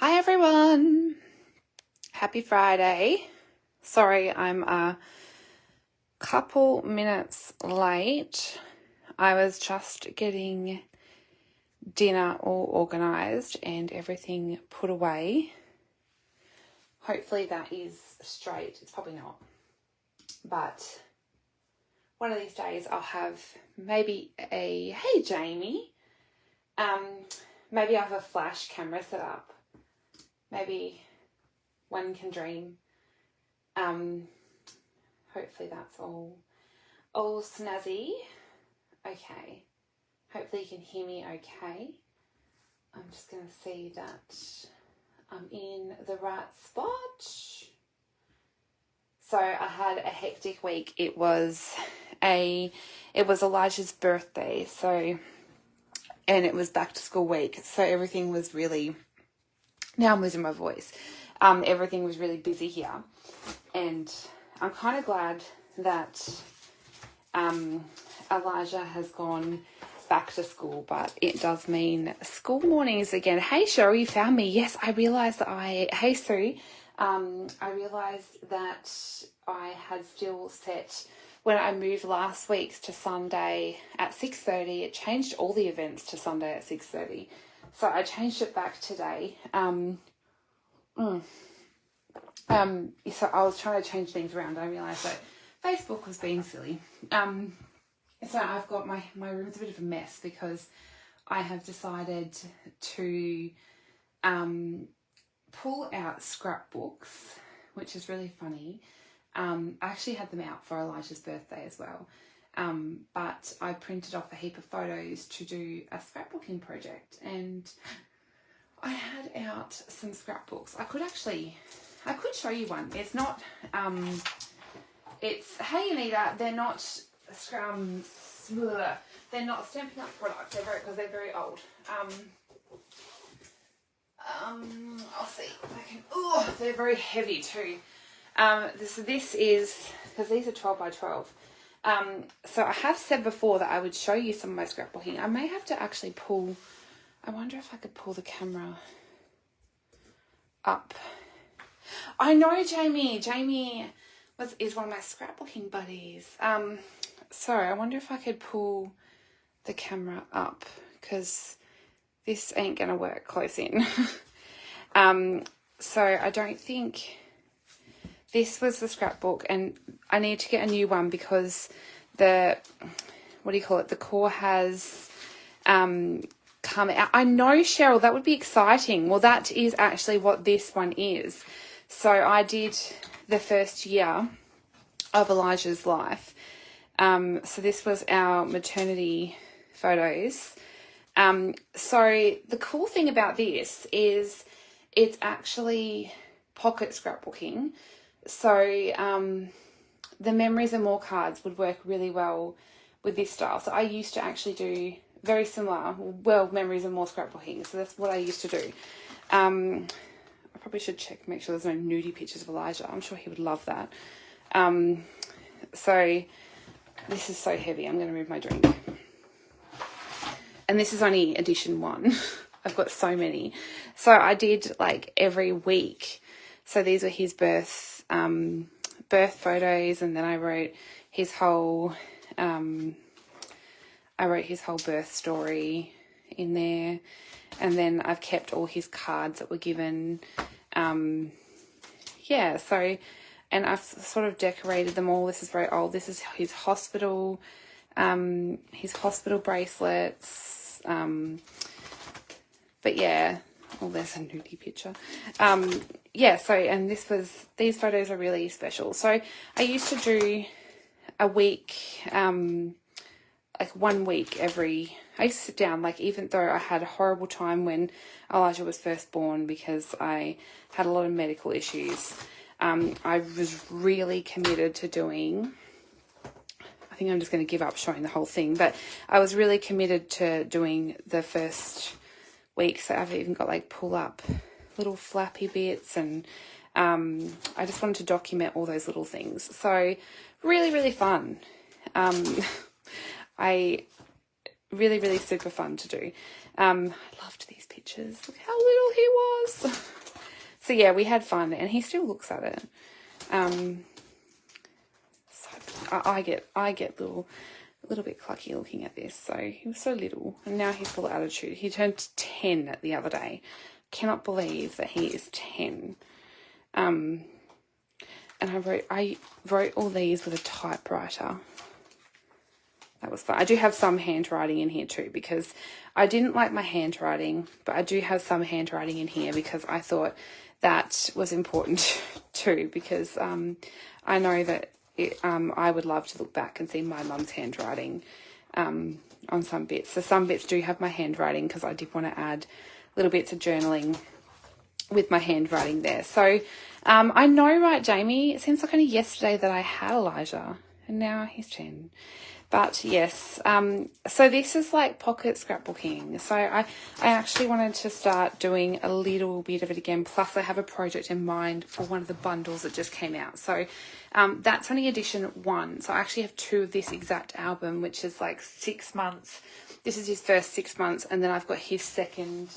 Hi everyone, happy Friday. Sorry, I'm a couple minutes late. I was just getting dinner all organised and everything put away. Hopefully that is straight. It's probably not, but one of these days I'll have maybe hey Jamie, maybe I'll have a flash camera set up. Maybe one can dream. Hopefully that's all snazzy. Okay. Hopefully you can hear me okay. I'm just going to see that I'm in the right spot. So I had a hectic week. It was Elijah's birthday, and it was back to school week. So everything was really, now I'm losing my voice. Everything was really busy here, and I'm kind of glad that Elijah has gone back to school, but it does mean school mornings again. Hey Cheryl, you found me. Yes, I realised that hey Sue, I realised that I had still set, when I moved last week's to Sunday at 6:30, it changed all the events to Sunday at 6:30. So I changed it back today. So I was trying to change things around. I realised that Facebook was being silly. So I've got my room's a bit of a mess because I have decided to pull out scrapbooks, which is really funny. I actually had them out for Elijah's birthday as well. But I printed off a heap of photos to do a scrapbooking project, and I had out some scrapbooks. I could show you one. It's not, hey Anita, they're not they're not Stampin' Up products, because they're very old. I'll see if I can, they're very heavy too. This is, because these are 12 by 12. So I have said before that I would show you some of my scrapbooking. I may have to actually I wonder if I could pull the camera up. I know Jamie is one of my scrapbooking buddies. So I wonder if I could pull the camera up, because this ain't gonna work close in. So I don't think this was the scrapbook, and I need to get a new one because the core has come out. I know, Cheryl, that would be exciting. Well, that is actually what this one is. So I did the first year of Elijah's life. So this was our maternity photos. So the cool thing about this is it's actually pocket scrapbooking. So the memories and more cards would work really well with this style. So I used to actually do very similar, memories and more scrapbooking. So that's what I used to do. I probably should make sure there's no nudie pictures of Elijah. I'm sure he would love that. So this is so heavy. I'm going to move my drink. And this is only edition 1. I've got so many. So I did like every week. So these were his birth photos, and then I wrote his whole birth story in there, and then I've kept all his cards that were given. And I've sort of decorated them all. This is very old. This is his hospital bracelets. But yeah, there's a nudie picture. And these photos are really special. So I used to do a week, like 1 week I used to sit down, like, even though I had a horrible time when Elijah was first born because I had a lot of medical issues. I was really committed to doing, I think I'm just going to give up showing the whole thing, but I was really committed to doing the first week. So I've even got like pull up little flappy bits, and I just wanted to document all those little things. So really, really fun. Really super fun to do. I loved these pictures. Look how little he was. So yeah, we had fun, and he still looks at it. So I get a little bit clucky looking at this. So he was so little, and now he's full of attitude. He turned 10 the other day. Cannot believe that he is 10. And I wrote all these with a typewriter. That was fun. I do have some handwriting in here too, because I didn't like my handwriting, but I do have some handwriting in here because I thought that was important too, because I know that I would love to look back and see my mum's handwriting on some bits. So some bits do have my handwriting because I did want to add little bits of journaling with my handwriting there. So I know, right, Jamie? It seems like only yesterday that I had Elijah, and now he's 10. But yes, so this is like pocket scrapbooking. So I actually wanted to start doing a little bit of it again. Plus I have a project in mind for one of the bundles that just came out. So that's only edition 1. So I actually have 2 of this exact album, which is like 6 months. This is his first 6 months. And then I've got his second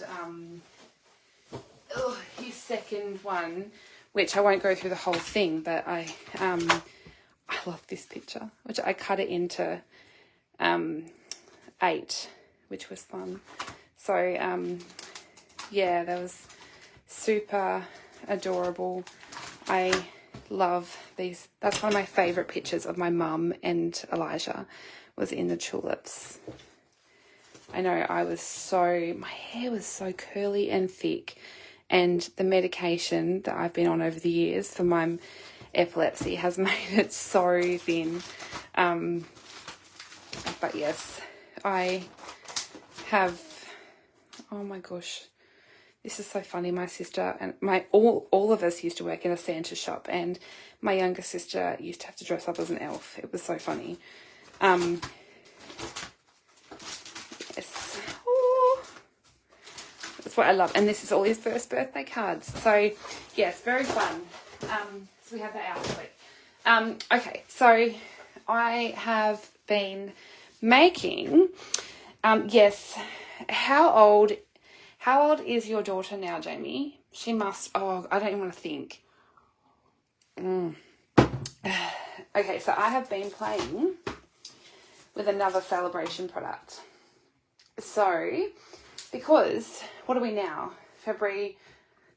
one, which I won't go through the whole thing, but I love this picture, which I cut it into 8, which was fun. So yeah, that was super adorable. I love these. That's one of my favourite pictures of my mum and Elijah, was in the tulips. I know my hair was so curly and thick, and the medication that I've been on over the years for my epilepsy has made it so thin. But yes, I have, oh my gosh, this is so funny. My sister and all of us used to work in a Santa shop, and my younger sister used to have to dress up as an elf. It was so funny. Yes. Ooh. That's what I love. And this is all his first birthday cards. So yes, very fun. So we have that out this week. Okay, so I have been making, yes, how old is your daughter now, Jamie? She must, oh, I don't even want to think. Okay, so I have been playing with another Sale-a-Bration product. So, because, what are we now? February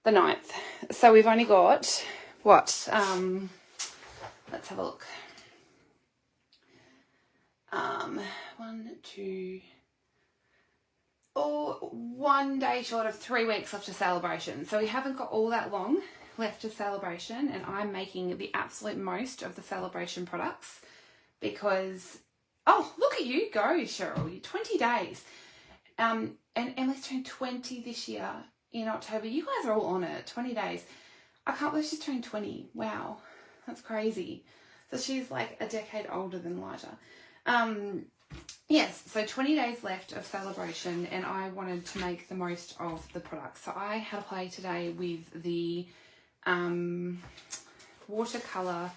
the 9th. So we've only got, what, let's have a look. 1 day short of 3 weeks left to Sale-a-Bration. So we haven't got all that long left to Sale-a-Bration, and I'm making the absolute most of the Sale-a-Bration products because, oh, look at you go, Cheryl, 20 days. And Emily's turned 20 this year in October. You guys are all on it, 20 days. I can't believe she's turned 20. Wow, that's crazy. So she's like a decade older than Elijah. Yes, so 20 days left of Sale-a-Bration, and I wanted to make the most of the products. So I had a play today with the Watercolor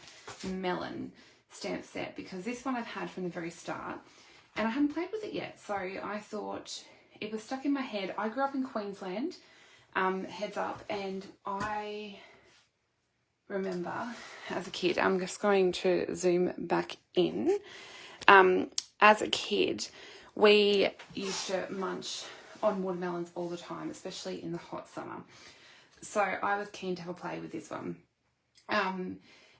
Melon stamp set, because this one I've had from the very start, and I haven't played with it yet. So I thought it was stuck in my head. I grew up in Queensland, heads up, and I remember as a kid, I'm just going to zoom back in. As a kid, we used to munch on watermelons all the time, especially in the hot summer. So I was keen to have a play with this one. And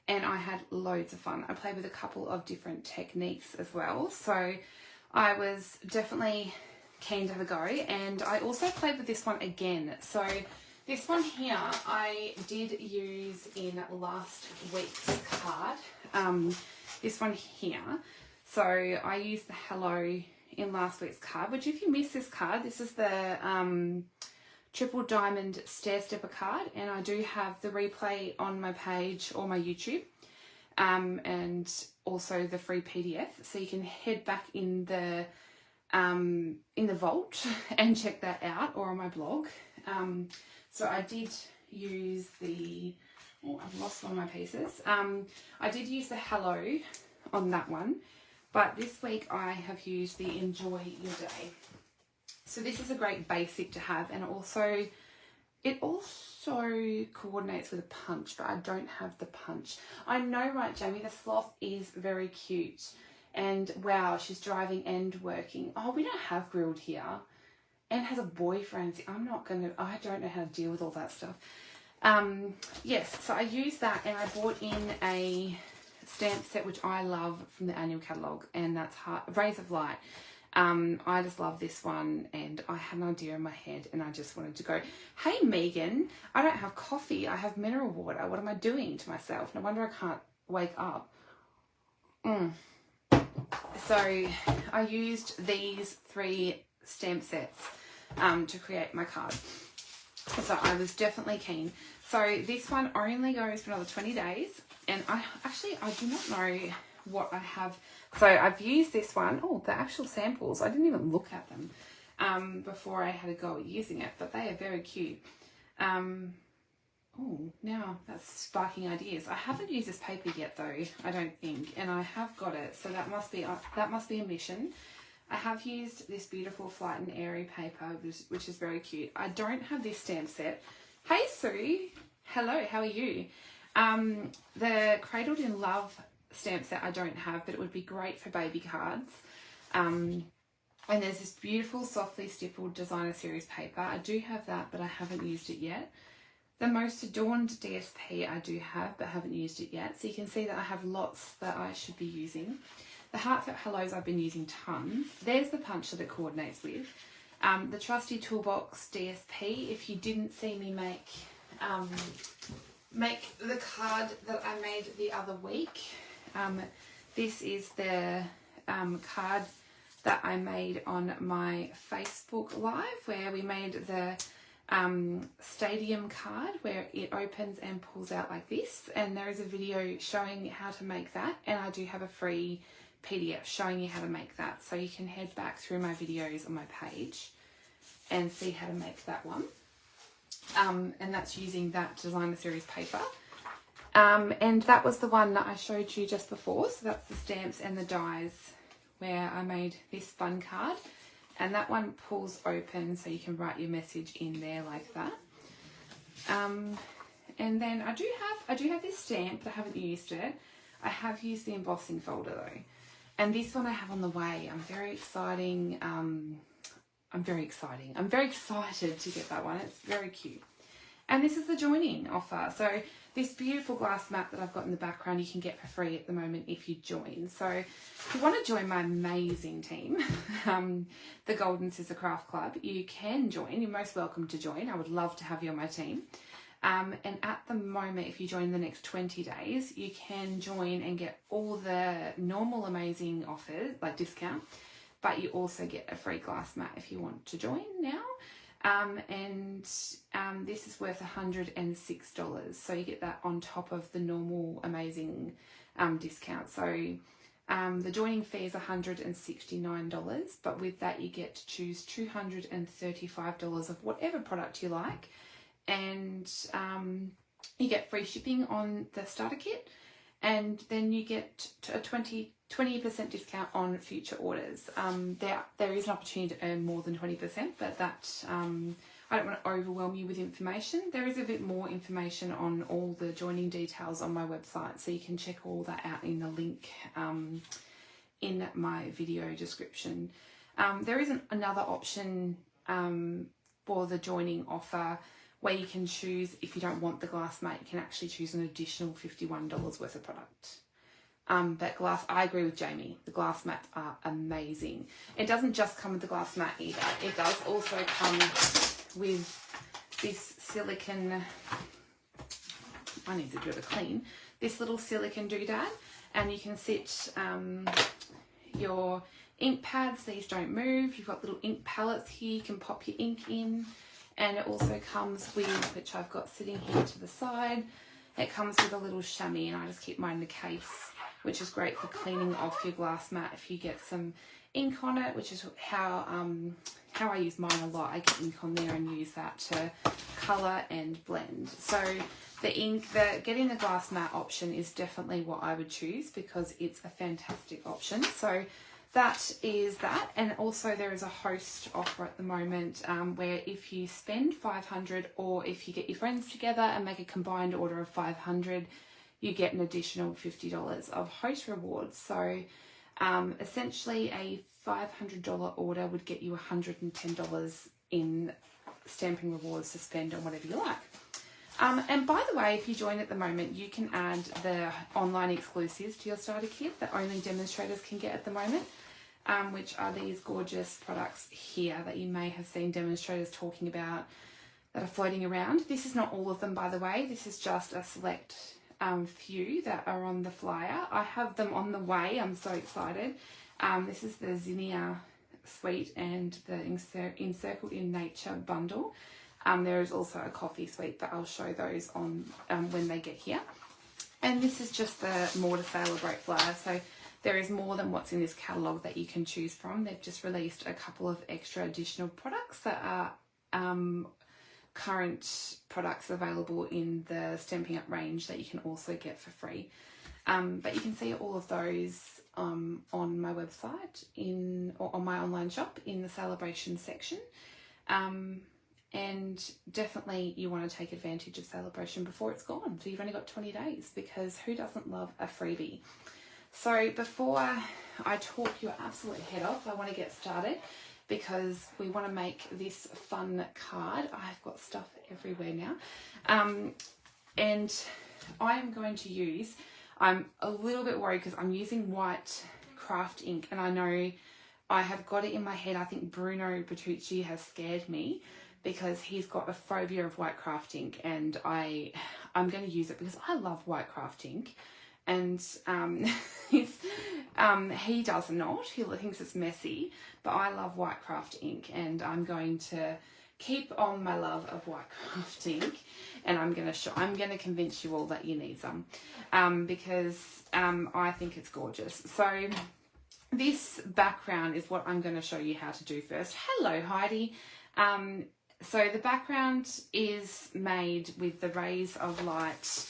I had loads of fun. I played with a couple of different techniques as well. So I was definitely keen to have a go. And I also played with this one again. So this one here, I did use in last week's card. This one here. So I used the hello in last week's card, which if you missed this card, this is the triple diamond stair stepper card, and I do have the replay on my page or my YouTube, and also the free PDF, so you can head back in the vault and check that out, or on my blog. So I did use the, oh, I've lost one of my pieces. I did use the hello on that one. But this week I have used the Enjoy Your Day. So this is a great basic to have, and it also coordinates with a punch, but I don't have the punch. I know, right, Jamie, the sloth is very cute. And wow, she's driving and working. Oh, we don't have grilled here. And has a boyfriend. See, I don't know how to deal with all that stuff. Yes, so I used that, and I bought in a stamp set which I love from the annual catalogue, and that's Rays of Light. I just love this one, and I had an idea in my head, and I just wanted to go, hey Megan, I don't have coffee, I have mineral water. What am I doing to myself? No wonder I can't wake up. So I used these 3 stamp sets to create my card. So I was definitely keen. So this one only goes for another 20 days, and I do not know what I have. So I've used this one. Oh, the actual samples, I didn't even look at them before I had a go at using it, but they are very cute. Oh, now that's sparking ideas. I haven't used this paper yet though, I don't think, and I have got it, so that must be a mission. I have used this beautiful Flight and Airy paper, which is very cute. I don't have this stamp set. Hey Sue, hello, how are you? The Cradled in Love stamp set I don't have, but it would be great for baby cards. And there's this beautiful softly stippled designer series paper. I do have that, but I haven't used it yet. The Most Adorned DSP I do have, but haven't used it yet. So you can see that I have lots that I should be using. The Heartfelt Hellos I've been using tons. There's the punch that it coordinates with. The Trusty Toolbox DSP, if you didn't see me make the card that I made the other week, this is the card that I made on my Facebook Live, where we made the stadium card where it opens and pulls out like this, and there is a video showing how to make that, and I do have a free PDF showing you how to make that, so you can head back through my videos on my page and see how to make that one. And that's using that designer series paper, and that was the one that I showed you just before. So that's the stamps and the dies where I made this fun card, and that one pulls open so you can write your message in there like that. And then I do have this stamp, but I haven't used it. I have used the embossing folder though, and this one I have on the way. I'm very excited to get that one. It's very cute. And this is the joining offer. So this beautiful glass mat that I've got in the background you can get for free at the moment if you join. So if you want to join my amazing team, the Golden Scissor Craft Club, you can join. You're most welcome to join. I would love to have you on my team. And at the moment, if you join in the next 20 days, you can join and get all the normal amazing offers, like discount, but you also get a free glass mat if you want to join now. This is worth $106, so you get that on top of the normal amazing discount. So the joining fee is $169, but with that you get to choose $235 of whatever product you like, and you get free shipping on the starter kit, and then you get a 20% discount on future orders. There is an opportunity to earn more than 20%, but that I don't want to overwhelm you with information. There is a bit more information on all the joining details on my website, so you can check all that out in the link in my video description. There is another option for the joining offer where you can choose, if you don't want the glass mat, you can actually choose an additional $51 worth of product. But I agree with Jamie, the glass mats are amazing. It doesn't just come with the glass mat either. It does also come with this silicone, I need to do a clean, this little silicone doodad, and you can sit your ink pads. These don't move. You've got little ink palettes here, you can pop your ink in, and it also comes with, which I've got sitting here to the side, it comes with a little chamois, and I just keep mine in the case, which is great for cleaning off your glass mat if you get some ink on it, which is how I use mine a lot. I get ink on there and use that to colour and blend. So getting the glass mat option is definitely what I would choose, because it's a fantastic option. So that is that. And also there is a host offer at the moment where if you spend $500 or if you get your friends together and make a combined order of $500, you get an additional $50 of host rewards. So essentially a $500 order would get you $110 in Stampin' rewards to spend on whatever you like. And by the way, if you join at the moment, you can add the online exclusives to your starter kit that only demonstrators can get at the moment, which are these gorgeous products here that you may have seen demonstrators talking about that are floating around. This is not all of them, by the way. This is just a select few that are on the flyer. I have them on the way. I'm so excited. This is the Zinnia Suite and the Encircled in Nature bundle. There is also a coffee suite, but I'll show those on when they get here. And this is just the More to Celebrate flyer. So there is more than what's in this catalogue that you can choose from. They've just released a couple of extra additional products that are current products available in the Stampin' Up range that you can also get for free. But you can see all of those on my website or on my online shop in the Sale-a-Bration section. And definitely you want to take advantage of Sale-a-Bration before it's gone. So you've only got 20 days because who doesn't love a freebie? So before I talk your absolute head off, I want to get started because we want to make this fun card. I've got stuff everywhere now. And I am going to use, I'm a little bit worried because I'm using white craft ink, and I know I have got it in my head. I think Bruno Bertucci has scared me because he's got a phobia of white craft ink, and I'm going to use it because I love white craft ink, and he does not. He thinks it's messy, but I love white craft ink, and I'm going to keep on my love of white craft ink, and I'm going to convince you all that you need some, because I think it's gorgeous. So this background is what I'm going to show you how to do first. Hello, Heidi. So the background is made with the Rays of Light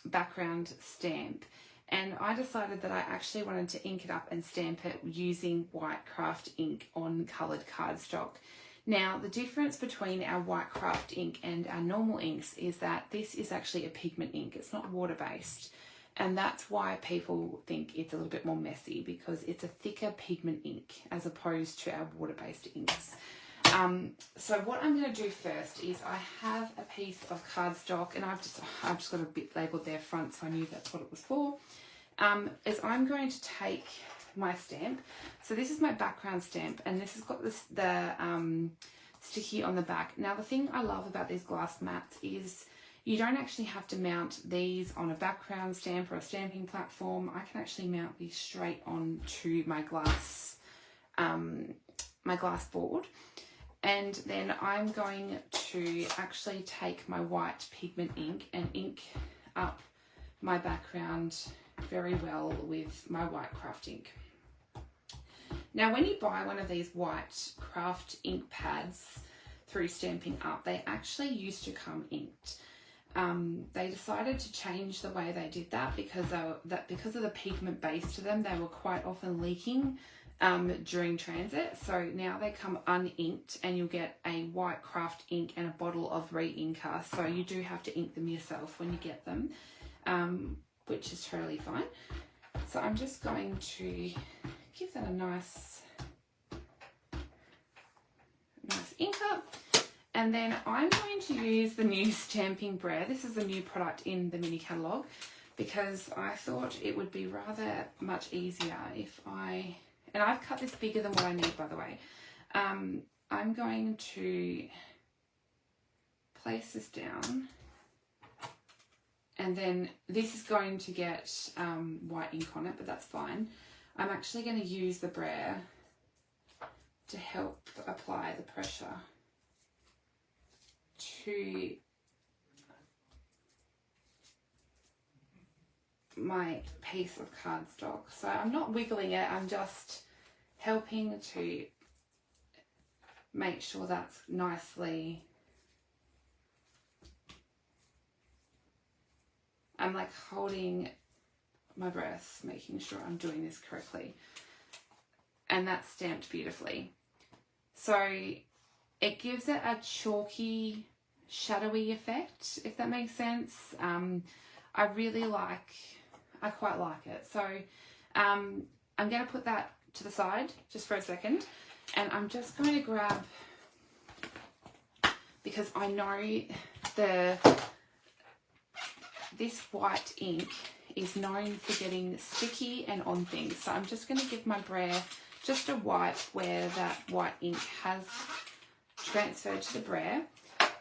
background stamp, and I decided that I actually wanted to ink it up and stamp it using white craft ink on coloured cardstock. Now, the difference between our white craft ink and our normal inks is that this is actually a pigment ink. It's not water-based, and that's why people think it's a little bit more messy, because it's a thicker pigment ink as opposed to our water-based inks. So what I'm going to do first is I have a piece of cardstock, and I've just got a bit labelled there front, so I knew that's what it was for. Is I'm going to take my stamp. So this is my background stamp, and this has got the sticky on the back. Now the thing I love about these glass mats is you don't actually have to mount these on a background stamp or a stamping platform. I can actually mount these straight onto my glass board. And then I'm going to actually take my white pigment ink and ink up my background very well with my white craft ink. Now, when you buy one of these white craft ink pads through Stampin' Up, they actually used to come inked. They decided to change the way they did that because of the pigment base to them, they were quite often leaking during transit. So now they come uninked, and you'll get a white craft ink and a bottle of re-inker. So you do have to ink them yourself when you get them, which is totally fine. So I'm just going to give that a nice ink up. And then I'm going to use the new Stampin' Brayer. This is a new product in the mini catalogue because I thought it would be rather much easier if and I've cut this bigger than what I need, by the way. I'm going to place this down, and then this is going to get white ink on it, but that's fine. I'm actually going to use the brayer to help apply the pressure to my piece of cardstock. So I'm not wiggling it, I'm just helping to make sure that's nicely, I'm like holding my breath, making sure I'm doing this correctly. and that's stamped beautifully. So it gives it a chalky, shadowy effect, if that makes sense. I quite like it. So I'm going to put that to the side just for a second, and I'm just going to grab, because I know this white ink is known for getting sticky and on things. So I'm just going to give my brayer just a wipe where that white ink has transferred to the brayer.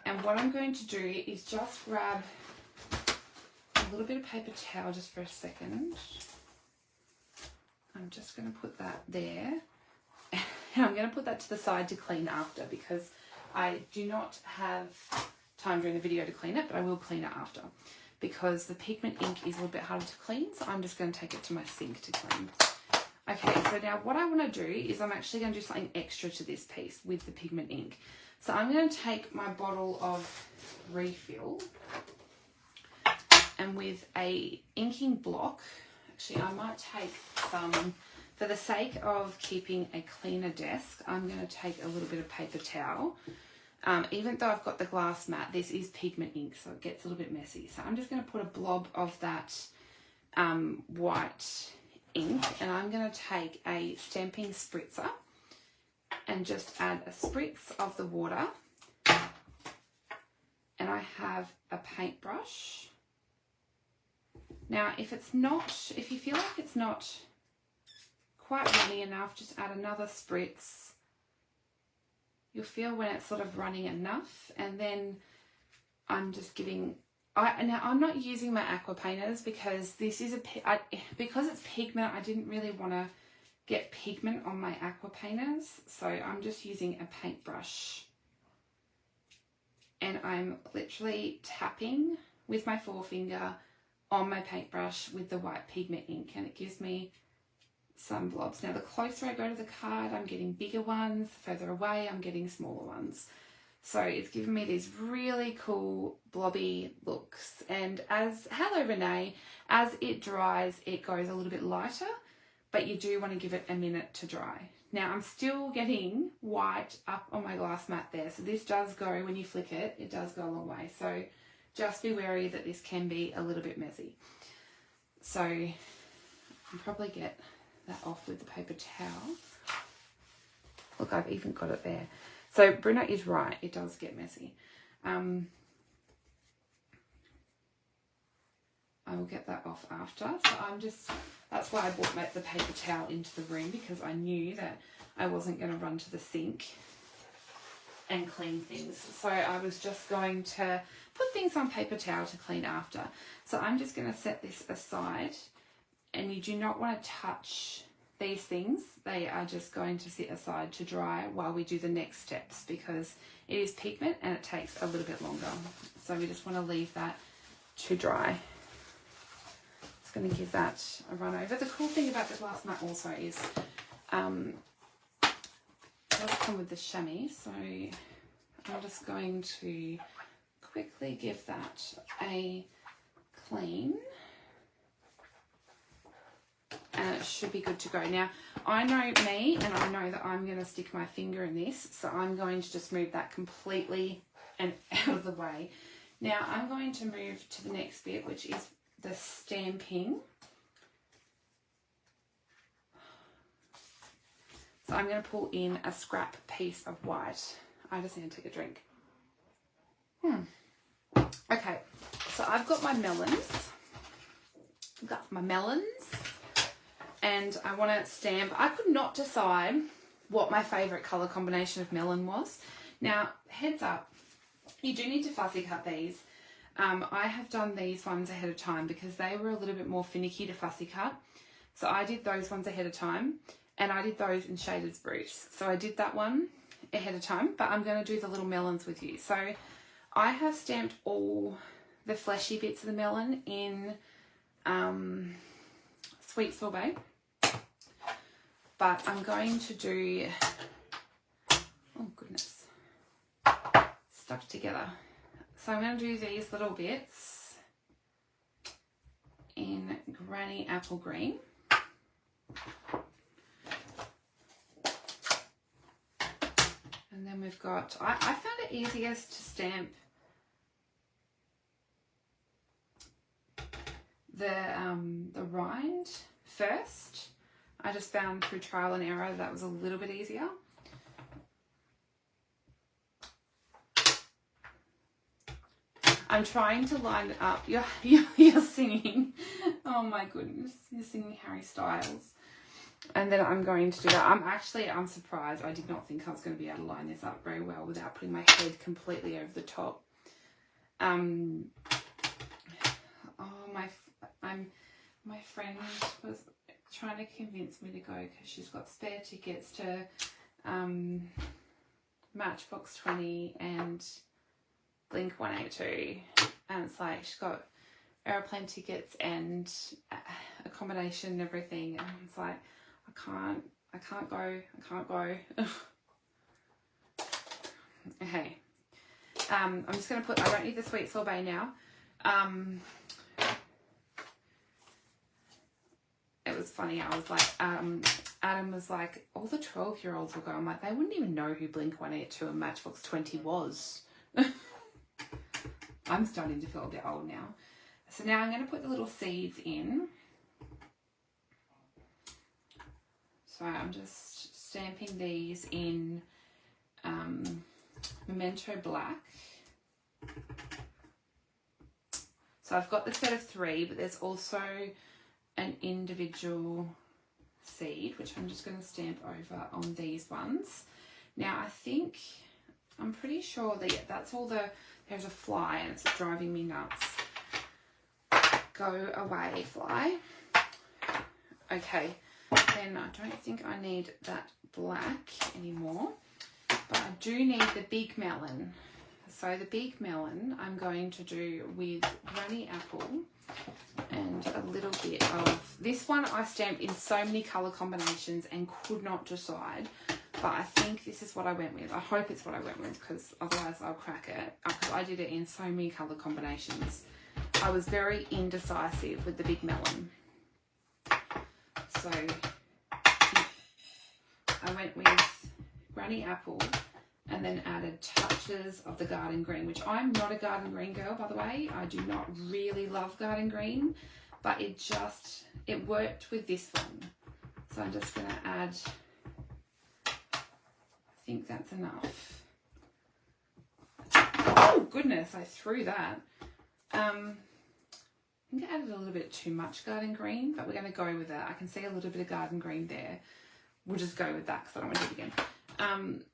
And what I'm going to do is just grab a little bit of paper towel just for a second. I'm just going to put that there. And I'm going to put that to the side to clean after, because I do not have time during the video to clean it, but I will clean it after, because the pigment ink is a little bit harder to clean. So I'm just going to take it to my sink to clean. Okay, so now what I want to do is I'm actually going to do something extra to this piece with the pigment ink. So I'm going to take my bottle of refill, and with a inking block, actually I might take some, for the sake of keeping a cleaner desk, I'm going to take a little bit of paper towel. Even though I've got the glass mat, this is pigment ink, so it gets a little bit messy. So I'm just going to put a blob of that white ink, and I'm going to take a stamping spritzer and just add a spritz of the water. And I have a paintbrush. Now, if you feel like it's not quite runny enough, just add another spritz. You'll feel when it's sort of running enough, and then I'm just giving. Now I'm not using my aqua painters because this is because it's pigment. I didn't really want to get pigment on my aqua painters, so I'm just using a paintbrush, and I'm literally tapping with my forefinger on my paintbrush with the white pigment ink, and it gives me some blobs. Now the closer I go to the card, I'm getting bigger ones. Further away, I'm getting smaller ones. So it's given me these really cool blobby looks. And hello Renee, as it dries, it goes a little bit lighter, but you do want to give it a minute to dry. Now I'm still getting white up on my glass mat there. So this does go, when you flick it, it does go a long way. So just be wary that this can be a little bit messy. So I'll probably get that off with the paper towel. Look, I've even got it there. So Bruno is right, it does get messy. I will get that off after. So that's why I brought the paper towel into the room, because I knew that I wasn't going to run to the sink and clean things. So I was just going to put things on paper towel to clean after. So I'm just going to set this aside, and you do not want to touch these things. They are just going to sit aside to dry while we do the next steps, because it is pigment and it takes a little bit longer. So we just want to leave that to dry. Just going to give that a run over. The cool thing about the glass mat also is it does come with the chamois, so I'm just going to quickly give that a clean, and it should be good to go. Now, I know me, and I know that I'm going to stick my finger in this, so I'm going to just move that completely and out of the way. Now, I'm going to move to the next bit, which is the stamping. So I'm going to pull in a scrap piece of white. I just need to take a drink. Okay, so I've got my melons. And I want to stamp. I could not decide what my favourite colour combination of melon was. Now, heads up, you do need to fussy cut these. I have done these ones ahead of time because they were a little bit more finicky to fussy cut. So I did those ones ahead of time, and I did those in shaded spruce. So I did that one ahead of time, but I'm going to do the little melons with you. So I have stamped all the fleshy bits of the melon in sweet sorbet, but I'm going to do, oh goodness, stuck together. So I'm going to do these little bits in Granny Apple Green. we've got, I found it easiest to stamp the rind first. I just found through trial and error that was a little bit easier. I'm trying to line it up. You're singing. Oh my goodness. You're singing Harry Styles. And then I'm going to do that. I'm surprised. I did not think I was going to be able to line this up very well without putting my head completely over the top. My friend was trying to convince me to go because she's got spare tickets to Matchbox 20 and Blink 182, and it's like she's got airplane tickets and accommodation and everything, and it's like I can't go. Okay. I'm just gonna put, I don't need the sweet sorbet now. It was funny, I was like, Adam was like, all the 12-year-olds will go. I'm like, they wouldn't even know who Blink 182 and Matchbox 20 was. I'm starting to feel a bit old now. So now I'm going to put the little seeds in. So I'm just stamping these in Memento Black. So I've got the set of 3, but there's also an individual seed, which I'm just going to stamp over on these ones. Now I'm pretty sure that that's all there's a fly and it's driving me nuts. Go away, fly. Okay, then I don't think I need that black anymore, but I do need the big melon. So the big melon I'm going to do with Granny Apple and a little bit of, this one I stamped in so many colour combinations and could not decide, but I think this is what I went with. I hope it's what I went with, because otherwise I'll crack it, because I did it in so many colour combinations. I was very indecisive with the big melon. So I went with Granny Apple and then added touches of the garden green, which I'm not a garden green girl, by the way. I do not really love garden green, but it worked with this one. So I'm just going to add, I think that's enough. Oh goodness, I threw that. I think I added a little bit too much garden green, but we're going to go with that. I can see a little bit of garden green there. We'll just go with that because I don't want to do it again.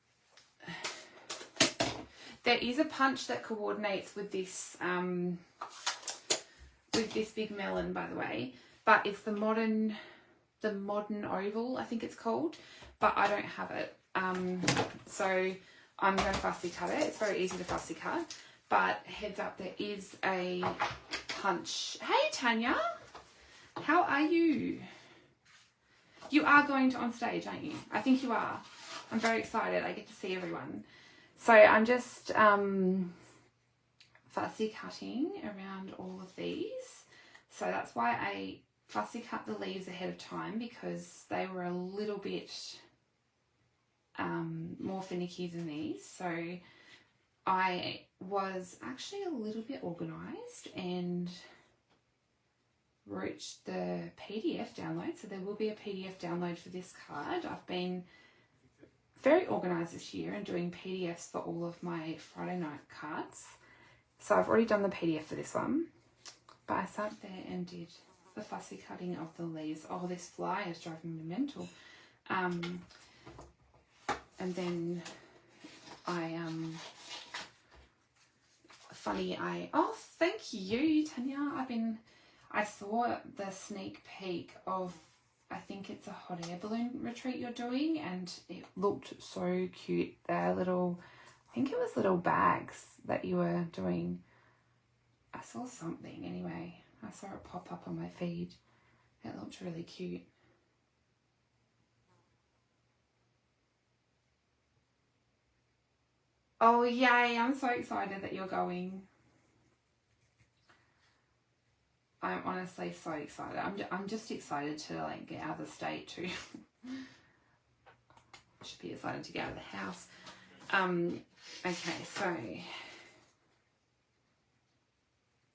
There is a punch that coordinates with this big melon, by the way, but it's the modern oval, I think it's called, but I don't have it. So I'm going to fussy cut it. It's very easy to fussy cut, but heads up, there is a punch. Hey Tanya, how are you? You are going to on stage, aren't you? I think you are. I'm very excited. I get to see everyone. So I'm just fussy cutting around all of these. So that's why I fussy cut the leaves ahead of time, because they were a little bit more finicky than these. So I was actually a little bit organised and wrote the PDF download. So there will be a PDF download for this card. I've been very organised this year and doing PDFs for all of my Friday night cards. So I've already done the PDF for this one, but I sat there and did the fussy cutting of the leaves. Oh, this fly is driving me mental. And then oh, thank you, Tanya. I saw the sneak peek of, I think it's a hot air balloon retreat you're doing, and it looked so cute. They're little, I think it was little bags that you were doing. I saw something anyway. I saw it pop up on my feed. It looked really cute. Oh, yay. I'm so excited that you're going. I'm honestly so excited. I'm just excited to like get out of the state too. Should be excited to get out of the house. Okay,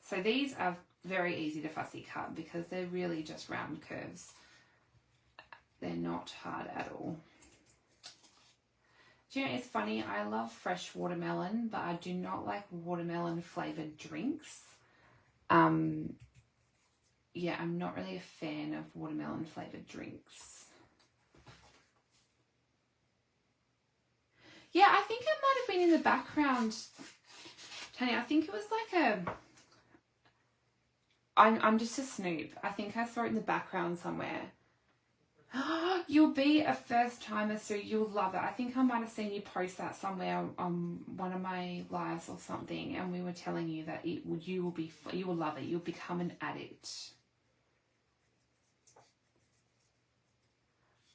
so these are very easy to fussy cut because they're really just round curves. They're not hard at all. Do you know, it's funny, I love fresh watermelon, but I do not like watermelon flavoured drinks. Yeah, I'm not really a fan of watermelon flavoured drinks. Yeah, I think it might have been in the background, Tanya. I think it was like a... I'm just a snoop. I think I saw it in the background somewhere. You'll be a first timer, so you'll love it. I think I might have seen you post that somewhere on one of my lives or something, and we were telling you that you will love it. You'll become an addict.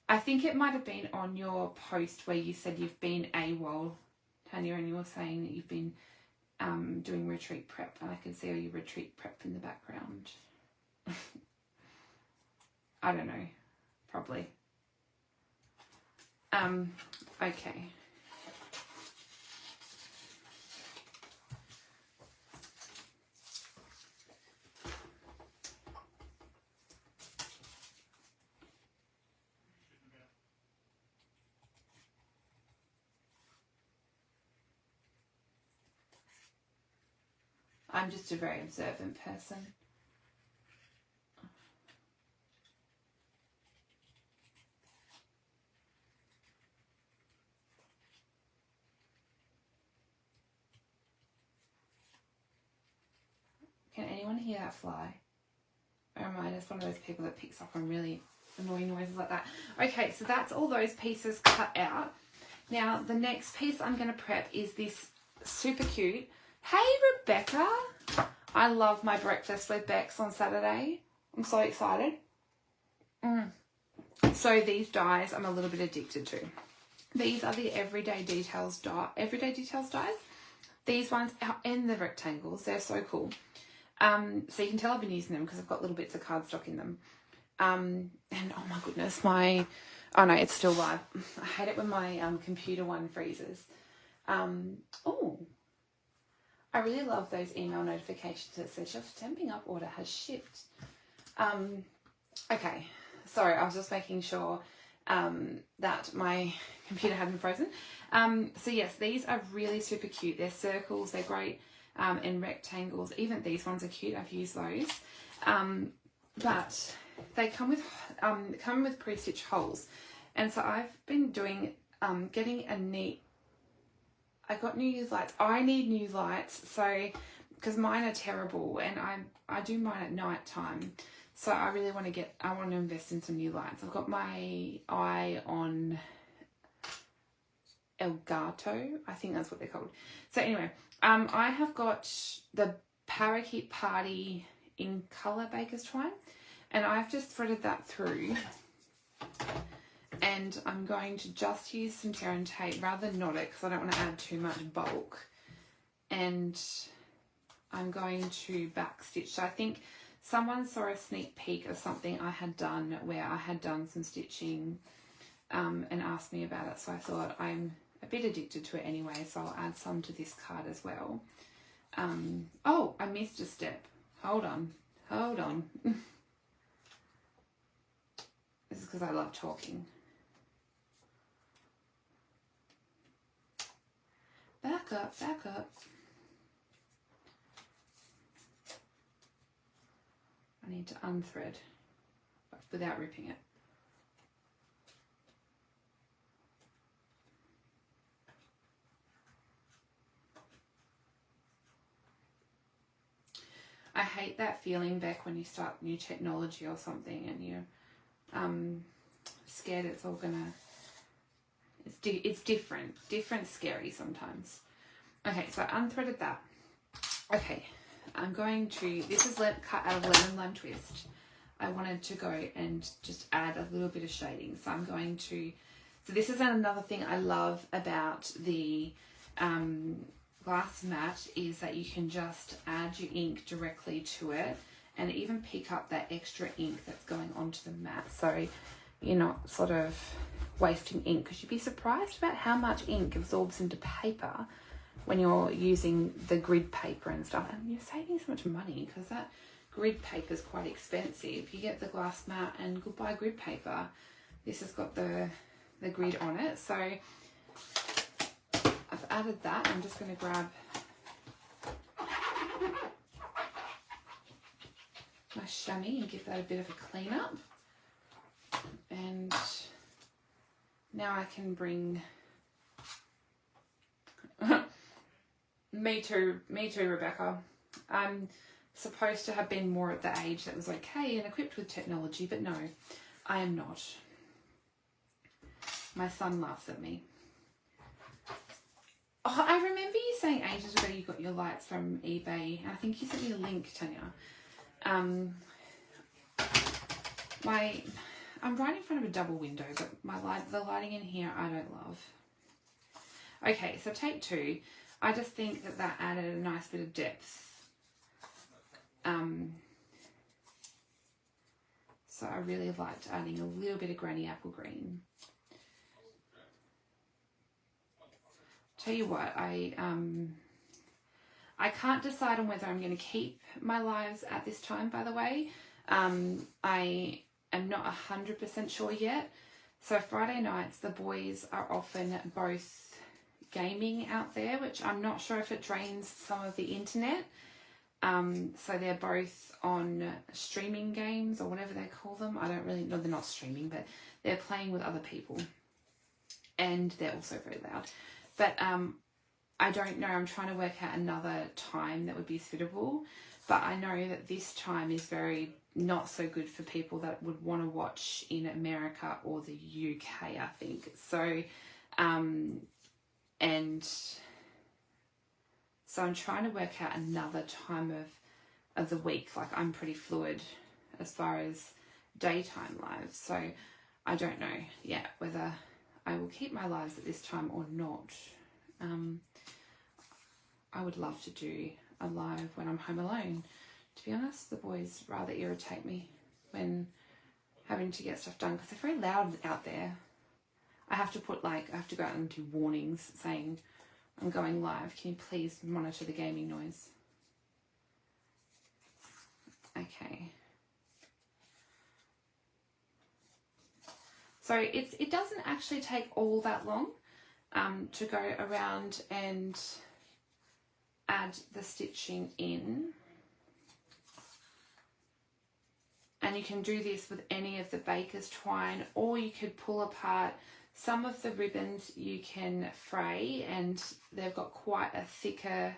I think it might have been on your post where you said you've been AWOL, Tanya, and you were saying that you've been doing retreat prep, and I can see all your retreat prep in the background. I don't know, probably. Okay. I'm just a very observant person. Can anyone hear that fly? Or am I just one of those people that picks up on really annoying noises like that? Okay, so that's all those pieces cut out. Now, the next piece I'm going to prep is this super cute. Hey, Rebecca. I love my breakfast with Bex on Saturday. I'm so excited. So these dies I'm a little bit addicted to. These are the Everyday Details dies. These ones are in the rectangles. They're so cool. So you can tell I've been using them because I've got little bits of cardstock in them. And oh my goodness, oh no, it's still live. I hate it when my computer one freezes. Oh, I really love those email notifications that says your stamping up order has shipped. Okay, sorry, I was just making sure that my computer hadn't frozen. So yes, these are really super cute. They're circles, they're great in rectangles. Even these ones are cute. I've used those. But they come with pre-stitch holes. And so I've been doing, getting a neat, I got new lights. I need new lights. So, because mine are terrible and I do mine at night time. So I really want to invest in some new lights. I've got my eye on Elgato. I think that's what they're called. So anyway, I have got the Parakeet Party in colour Baker's Twine. And I've just threaded that through. And I'm going to just use some tear and tape rather than knot it because I don't want to add too much bulk. And I'm going to backstitch. So I think someone saw a sneak peek of something I had done where I had done some stitching and asked me about it. So I thought I'm a bit addicted to it anyway, so I'll add some to this card as well. Oh, I missed a step. Hold on. This is because I love talking. Back up. I need to unthread without ripping it. I hate that feeling back when you start new technology or something and you're scared it's all gonna, it's different, scary sometimes. Okay, so I unthreaded that. Okay, I'm going to, this is cut out of Lemon Lime Twist. I wanted to go and just add a little bit of shading. So I'm going to, so this is another thing I love about the glass mat is that you can just add your ink directly to it and even pick up that extra ink that's going onto the mat. So you're not sort of wasting ink, because you'd be surprised about how much ink absorbs into paper when you're using the grid paper and stuff. And you're saving so much money because that grid paper is quite expensive. You get the glass mat and goodbye grid paper. This has got the grid on it. So I've added that. I'm just going to grab my chamois and give that a bit of a clean up. And now I can bring me too, Rebecca. I'm supposed to have been more at the age that was okay and equipped with technology, but no, I am not. My son laughs at me. Oh, I remember you saying ages ago you got your lights from eBay. I think you sent me a link, Tanya. I'm right in front of a double window, but the lighting in here I don't love. Okay, so take 2. I just think that added a nice bit of depth. So I really liked adding a little bit of granny apple green. Tell you what, I can't decide on whether I'm going to keep my lives at this time, by the way. I am not 100% sure yet. So Friday nights, the boys are often both gaming out there, which I'm not sure if it drains some of the internet. So they're both on streaming games or whatever they call them. I don't really know. They're not streaming, but they're playing with other people. And they're also very loud. But I don't know. I'm trying to work out another time that would be suitable. But I know that this time is very not so good for people that would want to watch in America or the UK, I think. So, and so I'm trying to work out another time of the week. Like, I'm pretty fluid as far as daytime lives. So I don't know yet whether I will keep my lives at this time or not. I would love to do a live when I'm home alone. To be honest, the boys rather irritate me when having to get stuff done because they're very loud out there. I have to go out and do warnings saying I'm going live. Can you please monitor the gaming noise? Okay. So it doesn't actually take all that long to go around and add the stitching in. And you can do this with any of the baker's twine, or you could pull apart some of the ribbons. You can fray, and they've got quite a thicker,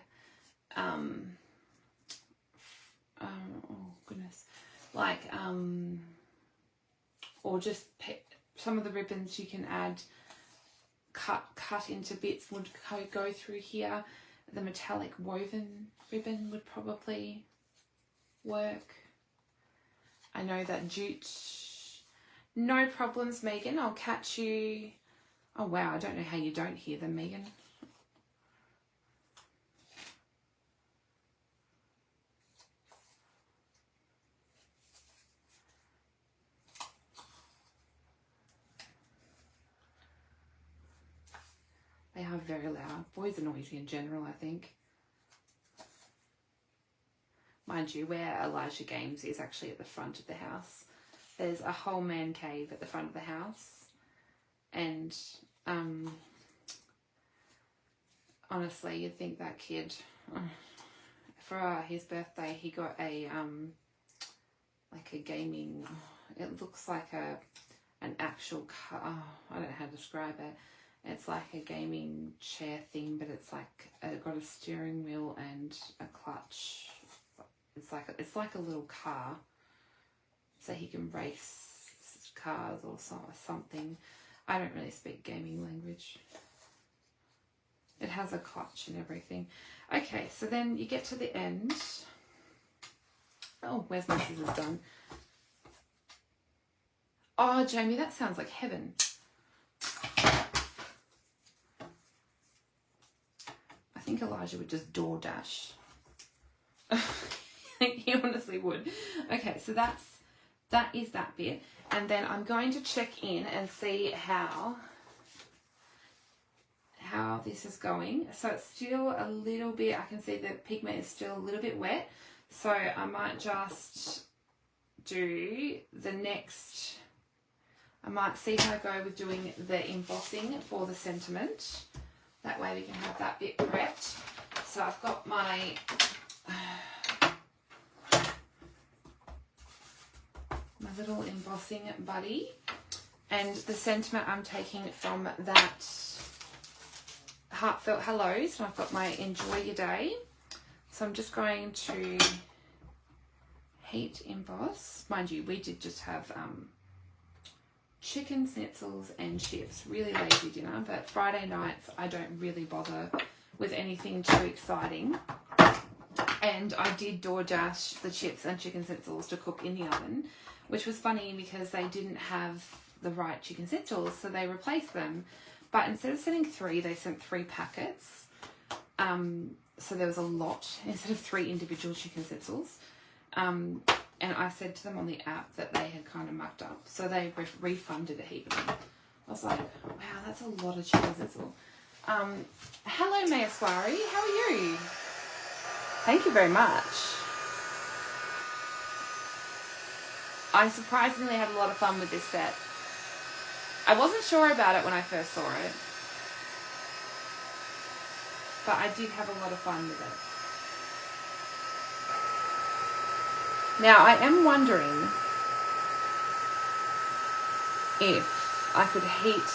or just some of the ribbons you can add, cut into bits would go through here. The metallic woven ribbon would probably work. I know that jute. No problems, Megan. I'll catch you. Oh, wow. I don't know how you don't hear them, Megan. They are very loud. Boys are noisy in general, I think. Mind you, where Elijah Games is actually at the front of the house. There's a whole man cave at the front of the house. And honestly, you'd think that kid, for his birthday, he got a like a gaming, it looks like an actual car. Oh, I don't know how to describe it. It's like a gaming chair thing, but it's like got a steering wheel and a clutch. It's like a little car, so he can race cars or something. I don't really speak gaming language. It has a clutch and everything. Okay, so then you get to the end. Oh, where's my scissors done? Oh, Jamie, that sounds like heaven. I think Elijah would just DoorDash. He honestly would. Okay, so that's that is that bit. And then I'm going to check in and see how this is going. So it's still a little bit, I can see the pigment is still a little bit wet. So I might just do the next, I might see how I go with doing the embossing for the sentiment. That way we can have that bit prepped. So I've got my little embossing buddy, and the sentiment I'm taking from that Heartfelt Hellos, and I've got my Enjoy Your Day. So I'm just going to heat emboss. Mind you, we did just have chicken schnitzels and chips. Really lazy dinner, but Friday nights I don't really bother with anything too exciting. And I did DoorDash the chips and chicken schnitzels to cook in the oven, which was funny because they didn't have the right chicken schnitzels, so they replaced them. But instead of sending 3, they sent 3 packets. So there was a lot instead of 3 individual chicken schnitzels. And I said to them on the app that they had kind of mucked up, so they refunded a heap of them. I was like, wow, that's a lot of chicken schnitzel. Hello, Mayaswari, how are you? Thank you very much. I surprisingly had a lot of fun with this set. I wasn't sure about it when I first saw it, but I did have a lot of fun with it. Now, I am wondering if I could heat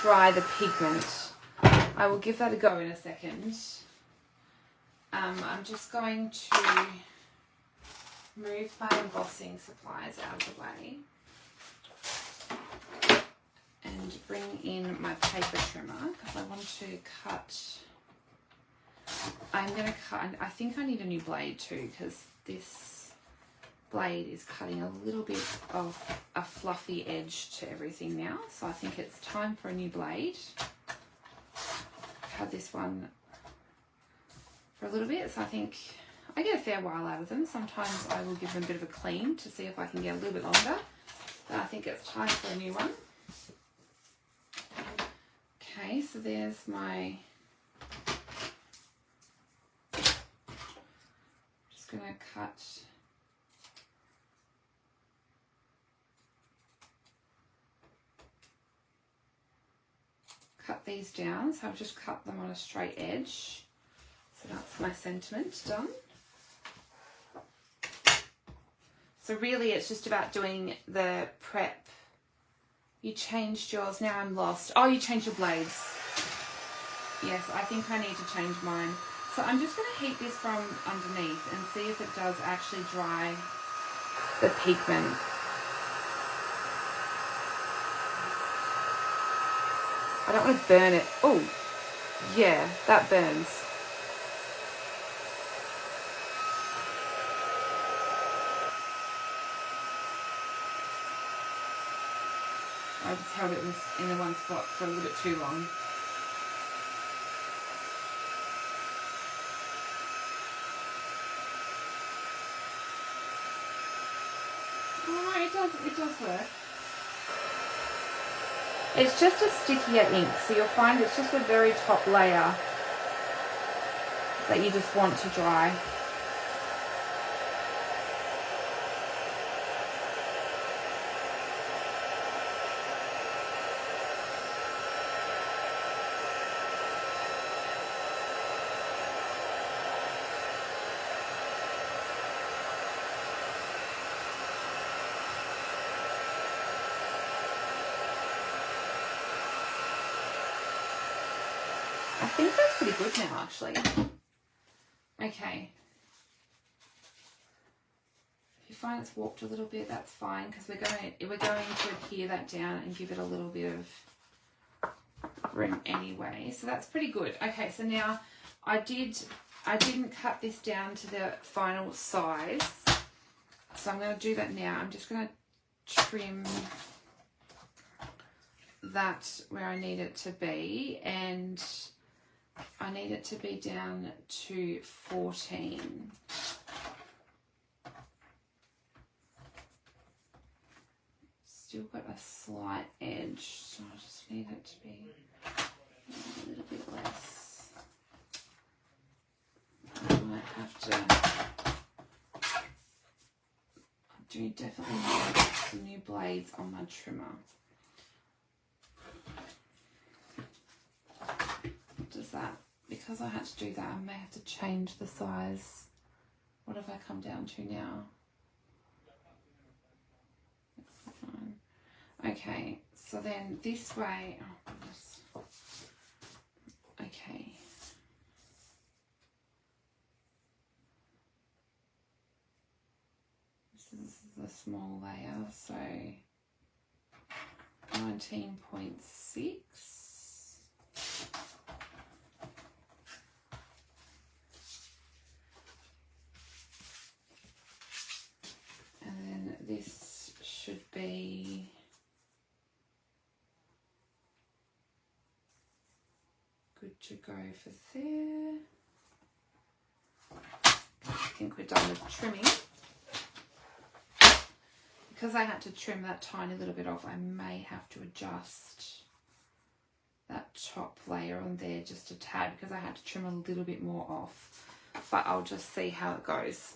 dry the pigment. I will give that a go in a second. I'm just going to move my embossing supplies out of the way and bring in my paper trimmer because I want to cut. I'm going to cut, I think I need a new blade too because this blade is cutting a little bit of a fluffy edge to everything now, so I think it's time for a new blade. I've had this one for a little bit, so I think I get a fair while out of them. Sometimes I will give them a bit of a clean to see if I can get a little bit longer, but I think it's time for a new one. Okay, so there's my, just going to cut these down. So I've just cut them on a straight edge. So that's my sentiment done. So really it's just about doing the prep. You changed yours, now I'm lost. Oh, you changed your blades. Yes, I think I need to change mine. So I'm just going to heat this from underneath and see if it does actually dry the pigment. I don't want to burn it. Oh, yeah, that burns. I just held it in the one spot for a little bit too long. Oh, it does work. It's just a stickier ink, so you'll find it's just a very top layer that you just want to dry. I think that's pretty good now, actually. Okay. If you find it's warped a little bit, that's fine, because we're going to adhere that down and give it a little bit of room anyway. So that's pretty good. Okay, so now I didn't cut this down to the final size, so I'm going to do that now. I'm just going to trim that where I need it to be, and I need it to be down to 14. still got a slight edge, so I just need it to be a little bit less. I might have to, I do definitely need some new blades on my trimmer. What does that, because I had to do that, I may have to change the size. What have I come down to now? Okay, so then this way, oh goodness. Okay. This is the small layer, so 19.6. And then this should be good to go for there. I think we're done with trimming. Because I had to trim that tiny little bit off, I may have to adjust that top layer on there just a tad because I had to trim a little bit more off. But I'll just see how it goes.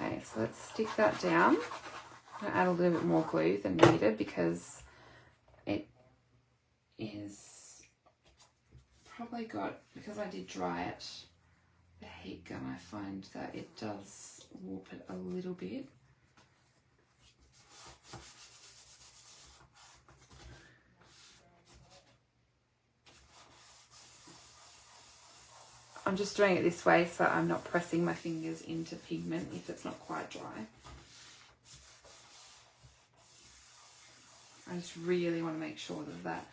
Okay, so let's stick that down. I'm going to add a little bit more glue than needed because it is probably got, because I did dry it, the heat gun, I find that it does warp it a little bit. I'm just doing it this way so I'm not pressing my fingers into pigment if it's not quite dry. I just really want to make sure that that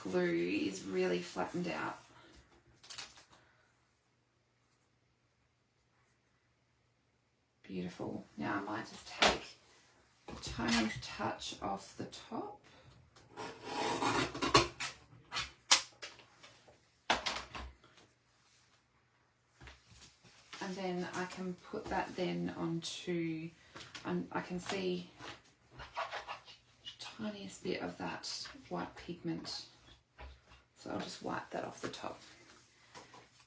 glue is really flattened out. Beautiful. Now I might just take a tiny touch off the top. And then I can put that then onto, I can see the tiniest bit of that white pigment. So I'll just wipe that off the top.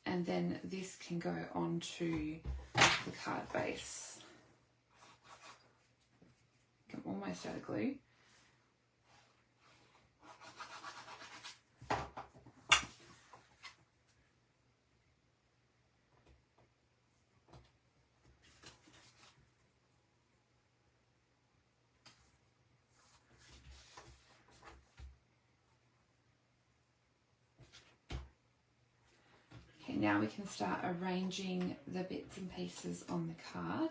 And then this can go onto the card base. I'm almost out of glue. Now we can start arranging the bits and pieces on the card.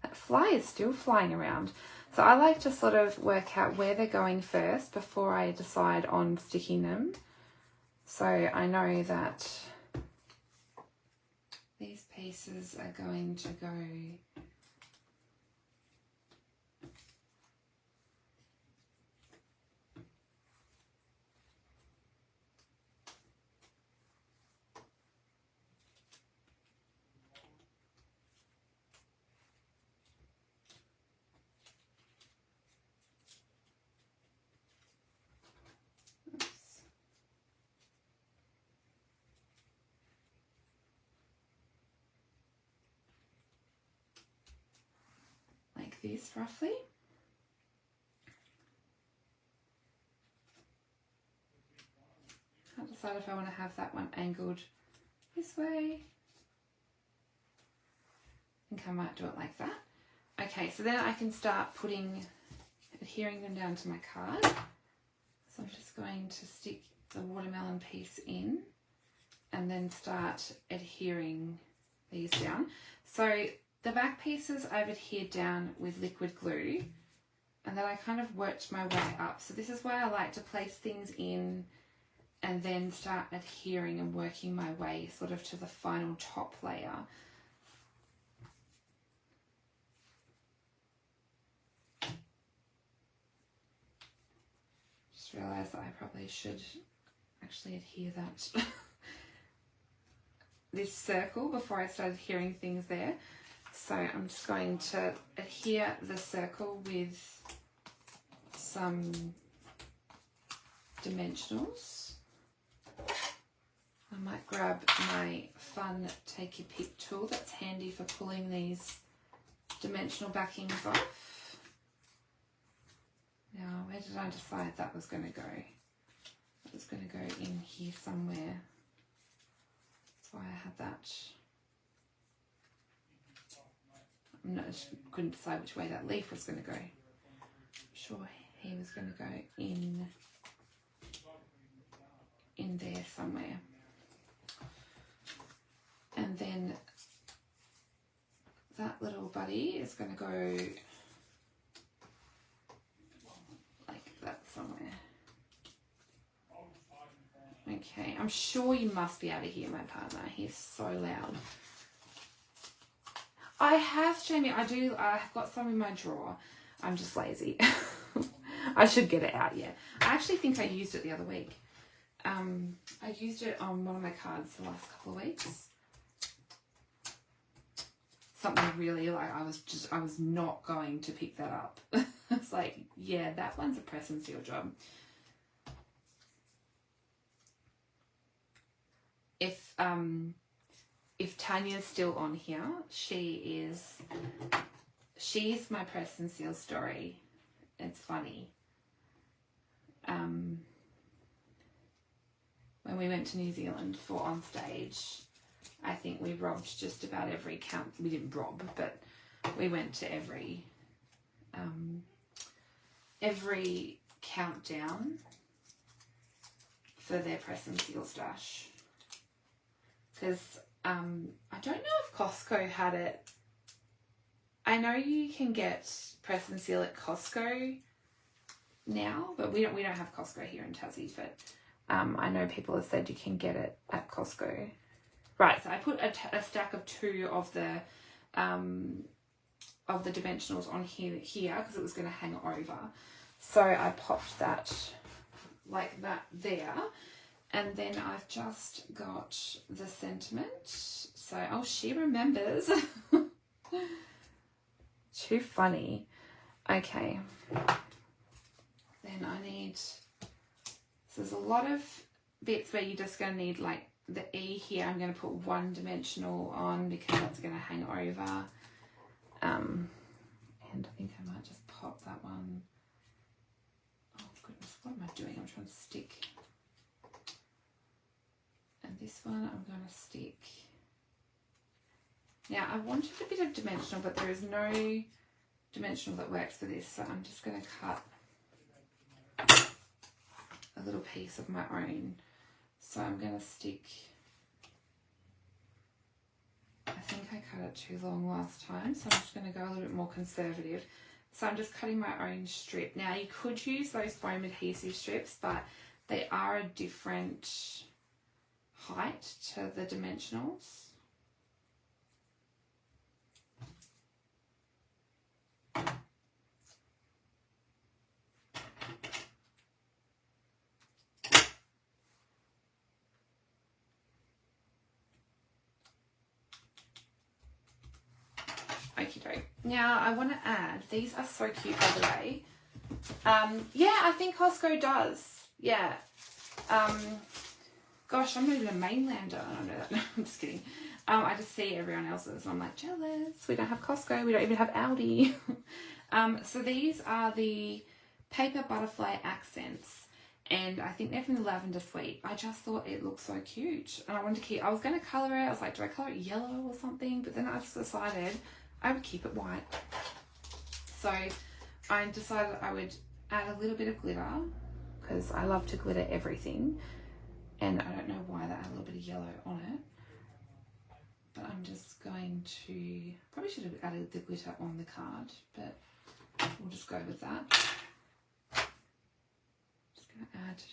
That fly is still flying around. So I like to sort of work out where they're going first before I decide on sticking them. So I know that these pieces are going to go like this roughly. Can't decide if I want to have that one angled this way. I think I might do it like that. Okay, so then I can start adhering them down to my card. So I'm just going to stick the watermelon piece in and then start adhering these down. So the back pieces I've adhered down with liquid glue, and then I kind of worked my way up. So this is why I like to place things in and then start adhering and working my way sort of to the final top layer. Just realised that I probably should actually adhere that this circle before I started hearing things there. So I'm just going to adhere the circle with some dimensionals. I might grab my fun take your pick tool that's handy for pulling these dimensional backings off. Now, where did I decide that was going to go? It was going to go in here somewhere. That's why I had that. I just couldn't decide which way that leaf was going to go. I'm sure he was going to go in there somewhere. And then that little buddy is going to go like that somewhere. Okay, I'm sure you must be able to hear my partner. He's so loud. I have, Jamie, I've got some in my drawer. I'm just lazy. I should get it out, yeah. I actually think I used it the other week. I used it on one of my cards the last couple of weeks. Something really, like, I was not going to pick that up. It's like, yeah, that one's a press and seal job. If Tanya's still on here, she's my press and seal story. It's funny. When we went to New Zealand for on stage, I think we robbed just about every count. We didn't rob, but we went to every countdown for their press and seal stash. Because I don't know if Costco had it. I know you can get press and seal at Costco now, but we don't have Costco here in Tassie. But I know people have said you can get it at Costco. Right, so I put a stack of 2 of the dimensionals on here because it was going to hang over. So I popped that like that there. And then I've just got the sentiment. So, oh, she remembers. Too funny. Okay. Then I need, so there's a lot of bits where you're just going to need like the E here. I'm going to put 1 dimensional on because that's going to hang over. And I think I might just pop that one. Oh goodness, what am I doing? I'm trying to stick. And this one I'm going to stick. Now I wanted a bit of dimensional, but there is no dimensional that works for this, so I'm just going to cut a little piece of my own. So I'm going to stick, I think I cut it too long last time, so I'm just going to go a little bit more conservative. So I'm just cutting my own strip. Now you could use those foam adhesive strips, but they are a different height to the dimensionals. Okie doke. Now I want to add, these are so cute by the way. Yeah, I think Costco does. Yeah. Gosh, I'm not even a mainlander. I don't know that. No, I'm just kidding. I just see everyone else's and I'm like, jealous. We don't have Costco. We don't even have Aldi. So these are the paper butterfly accents. And I think they're from the Lavender Suite. I just thought it looked so cute. And I wanted to keep, I was going to colour it. I was like, do I colour it yellow or something? But then I just decided I would keep it white. So I decided I would add a little bit of glitter because I love to glitter everything. And I don't know why that had a little bit of yellow on it. But I'm just going to, probably should have added the glitter on the card, but we'll just go with that. Just going to add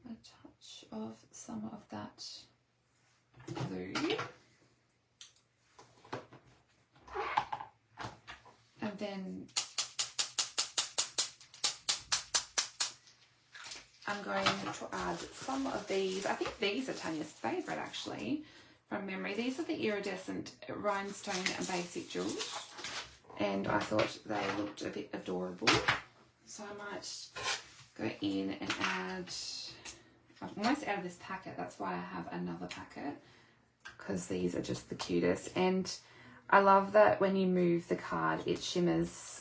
a touch of some of that glue. And then I'm going to add some of these. I think these are Tanya's favourite, actually, from memory. These are the iridescent rhinestone and basic jewels, and I thought they looked a bit adorable. So I might go in and add, I'm almost out of this packet, that's why I have another packet, because these are just the cutest. And I love that when you move the card, it shimmers.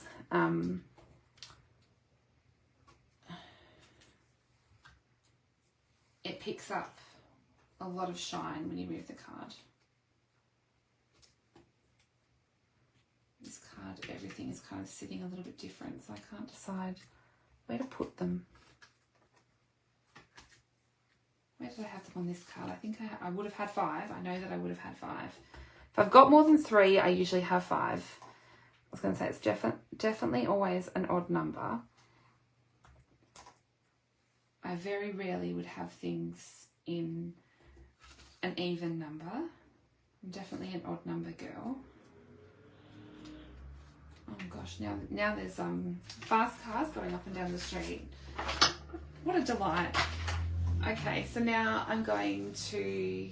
It picks up a lot of shine when you move the card. This card, everything is kind of sitting a little bit different, so I can't decide where to put them. Where did I have them on this card? I think I would have had 5. I know that I would have had 5. If I've got more than 3, I usually have 5. I was going to say it's definitely always an odd number. I very rarely would have things in an even number. I'm definitely an odd number girl. Oh gosh, now there's fast cars going up and down the street. What a delight. Okay, so now I'm going to...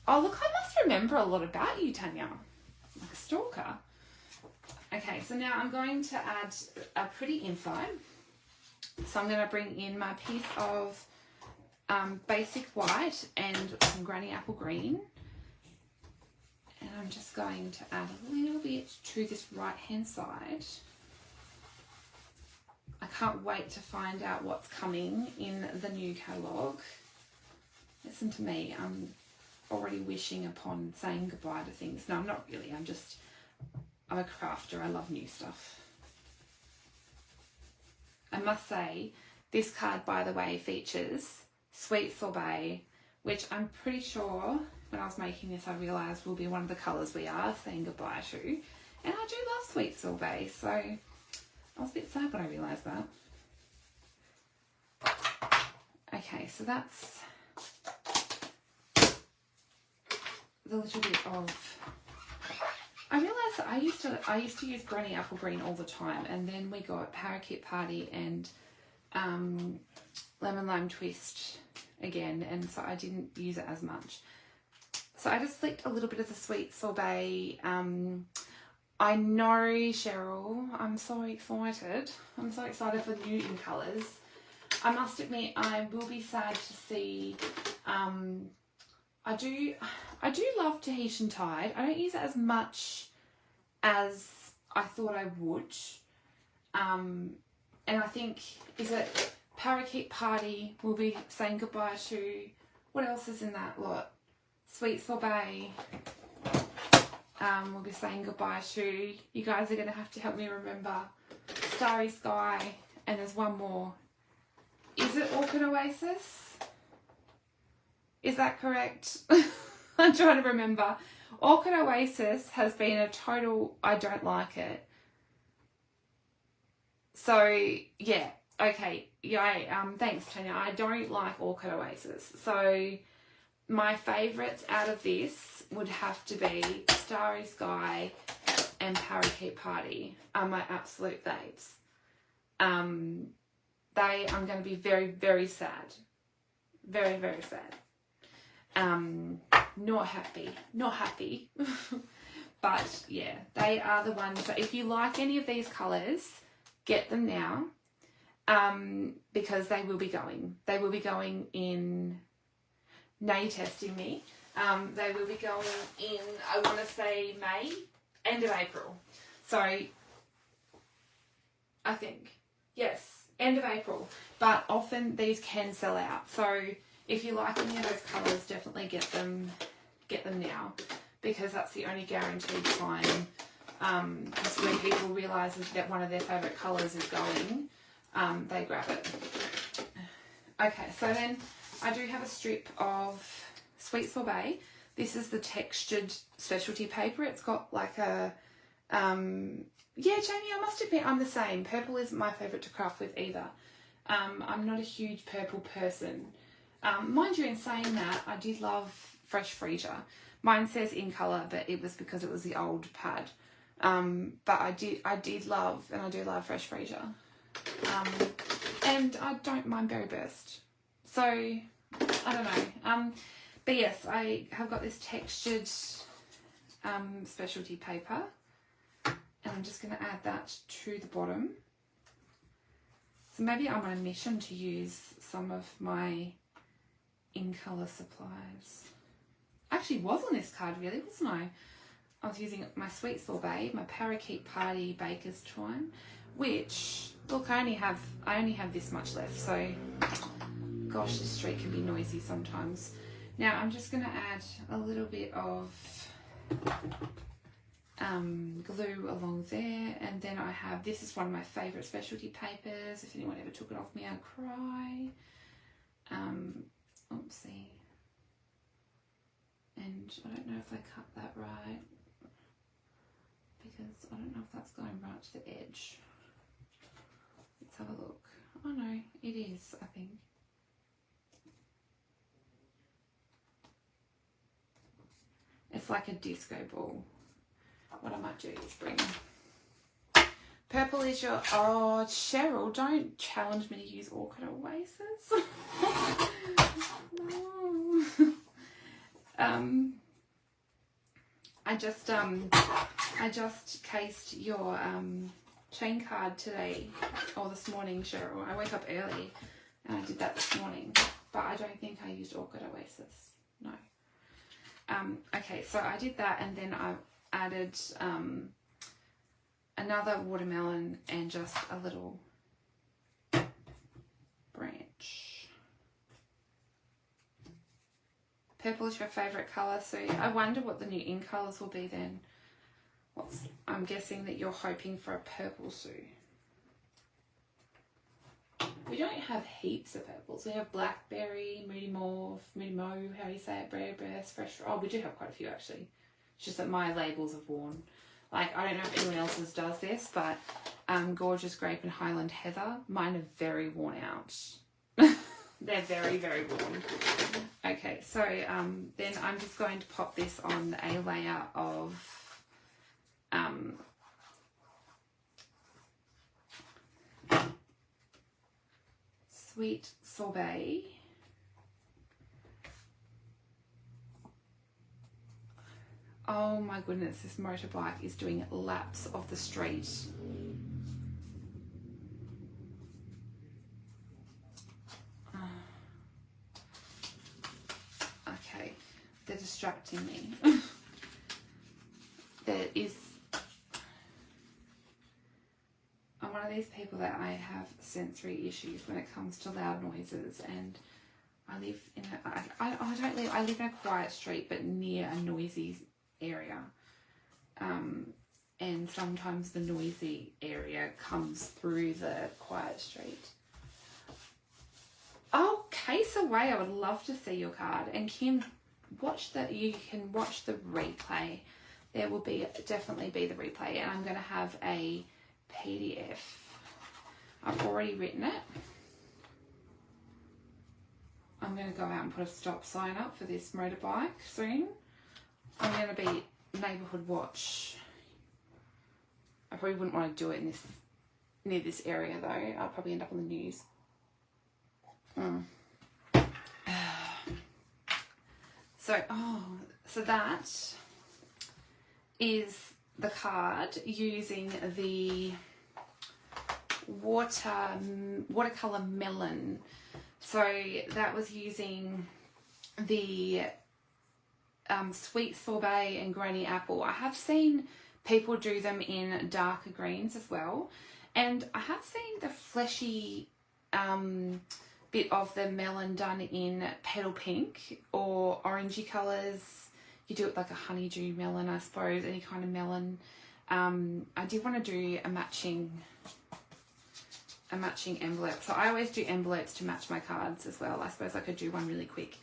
Oh look, I must remember a lot about you, Tanya. Like a stalker. Okay, so now I'm going to add a pretty inside. So I'm going to bring in my piece of basic white and some granny apple green. And I'm just going to add a little bit to this right hand side. I can't wait to find out what's coming in the new catalogue. Listen to me, I'm already wishing upon saying goodbye to things. No, I'm not really, I'm a crafter, I love new stuff. I must say, this card, by the way, features Sweet Sorbet, which I'm pretty sure when I was making this I realised will be one of the colours we are saying goodbye to. And I do love Sweet Sorbet, so I was a bit sad when I realised that. Okay, so that's the little bit of... I realised that I used to use Granny Apple Green all the time, and then we got Parakeet Party and Lemon Lime Twist again, and so I didn't use it as much. So I just flicked a little bit of the Sweet Sorbet. I know, Cheryl, I'm so excited. I'm so excited for new in colours. I must admit, I will be sad to see... I do love Tahitian Tide. I don't use it as much as I thought I would. And I think, is it Parakeet Party we'll be saying goodbye to? What else is in that lot? Sweet Sorbet. We'll be saying goodbye to. You guys are going to have to help me remember. Starry Sky. And there's one more. Is it Orchid Oasis? Is that correct? I'm trying to remember. Orchid Oasis has been a total, I don't like it. So, yeah. Okay. Yeah, thanks, Tanya. I don't like Orchid Oasis. So, my favourites out of this would have to be Starry Sky and Parakeet Party are my absolute faves. I'm going to be very, very sad. Very, very sad. Not happy. But yeah, they are the ones that if you like any of these colours, get them now. Because they will be going. They will be going in... Now you're testing me. They will be going in, I want to say May, end of April. So, I think, yes, end of April. But often these can sell out. So, if you like any of those colours, definitely get them now. Because that's the only guaranteed time. When people realise that one of their favourite colours is going, they grab it. Okay, so then... I do have a strip of Sweet Sorbet. This is the textured specialty paper. It's got like a, yeah, Jamie, I must admit I'm the same. Purple isn't my favourite to craft with either. I'm not a huge purple person. Mind you, in saying that, I did love Fresh Freesia. Mine says in colour, but it was because it was the old pad. But I did love, and I do love Fresh Freesia. And I don't mind berry burst. So, I don't know. But yes, I have got this textured specialty paper. And I'm just going to add that to the bottom. So maybe I'm on a mission to use some of my in-colour supplies. I actually was on this card really, wasn't I? I was using my Sweet Sorbet, my Parakeet Party Baker's Twine, which, look, I only have this much left, so gosh, this street can be noisy sometimes. Now I'm just going to add a little bit of glue along there, and then I have, this is one of my favourite specialty papers. If anyone ever took it off me, I'd cry. Oopsie. And I don't know if I cut that right, because I don't know if that's going right to the edge. Let's have a look. Oh no, it is, I think. It's like a disco ball. What I might do is bring purple is your, oh Cheryl, don't challenge me to use Orchid Oasis. No. I just cased your chain card today, or this morning, Cheryl. I woke up early and I did that this morning, but I don't think I used Orchid Oasis. No. Okay, so I did that, and then I added another watermelon and just a little branch. Purple is your favourite colour, so I wonder what the new in colours will be then. I'm guessing that you're hoping for a purple, Sue. We don't have heaps of purples. We have blackberry, moody mauve, moody mauve, how do you say it, berry burst, fresh. Oh, we do have quite a few actually. It's just that my labels have worn. Like, I don't know if anyone else's does this, but Gorgeous Grape and Highland Heather, mine are very worn out. They're very, very worn. Okay, so then I'm just going to pop this on a layer of Sweet Sorbet. Oh my goodness, this motorbike is doing laps of the street. Okay, they're distracting me. I'm one of these people that I have sensory issues when it comes to loud noises, and I live in I live in a quiet street but near a noisy area, and sometimes the noisy area comes through the quiet street. Oh, case away, I would love to see your card. And Kim, you can watch the replay. There will definitely be the replay, and I'm going to have a PDF. I've already written it. I'm going to go out and put a stop sign up for this motorbike soon. I'm going to be neighbourhood watch. I probably wouldn't want to do it near this area though. I'll probably end up on the news. So that is the card using the Watercolor Melon. So that was using the Sweet Sorbet and Granny Apple. I have seen people do them in darker greens as well, and I have seen the fleshy bit of the melon done in petal pink or orangey colours. You do it like a honeydew melon, I suppose, any kind of melon. I did want to do a matching envelope. So I always do envelopes to match my cards as well. I suppose I could do one really quick.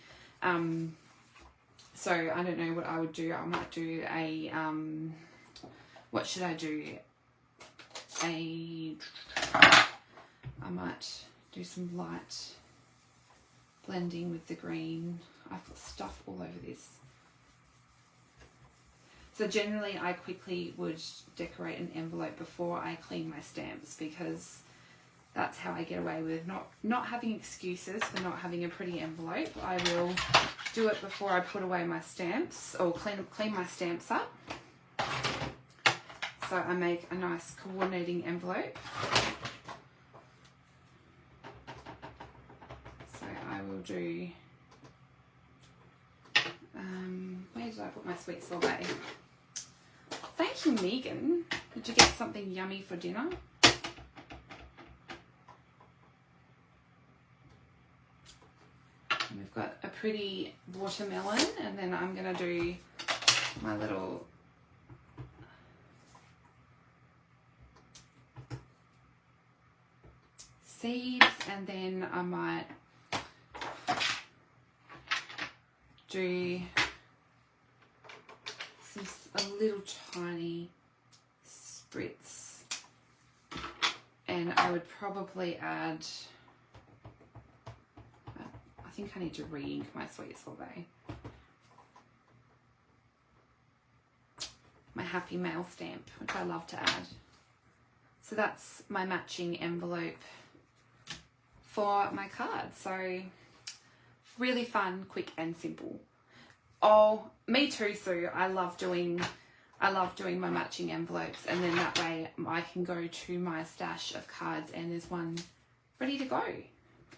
So I don't know what I would do. I might do a, what should I do? I might do some light blending with the green. I've got stuff all over this. So generally I quickly would decorate an envelope before I clean my stamps, because that's how I get away with not having excuses for not having a pretty envelope. I will do it before I put away my stamps or clean my stamps up. So I make a nice coordinating envelope. So I will do, where did I put my sweet sorbet? Thank you, Megan. Did you get something yummy for dinner? And we've got a pretty watermelon, and then I'm going to do my little seeds, and then I might do a little tiny spritz, and I would probably add, I think I need to re-ink my sweet sorbet. My happy mail stamp, which I love to add. So that's my matching envelope for my card. So really fun, quick and simple. Oh, me too, Sue. I love doing my matching envelopes, and then that way I can go to my stash of cards and there's one ready to go.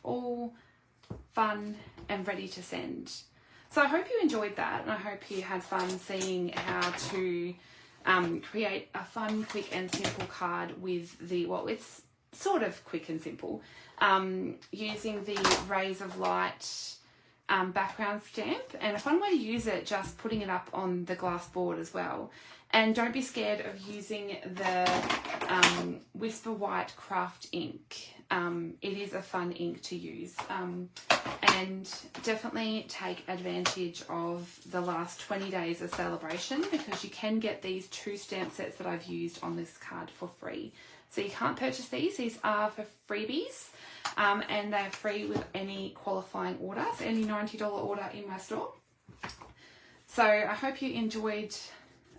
All fun and ready to send. So I hope you enjoyed that, and I hope you had fun seeing how to create a fun, quick and simple card with the, well, it's sort of quick and simple, using the Rays of Light background stamp, and a fun way to use it, just putting it up on the glass board as well. And don't be scared of using the Whisper White Craft ink. It is a fun ink to use, and definitely take advantage of the last 20 days of Sale-a-Bration, because you can get these 2 stamp sets that I've used on this card for free. So you can't purchase these are for freebies, and they're free with any qualifying order, so any $90 order in my store. So I hope you enjoyed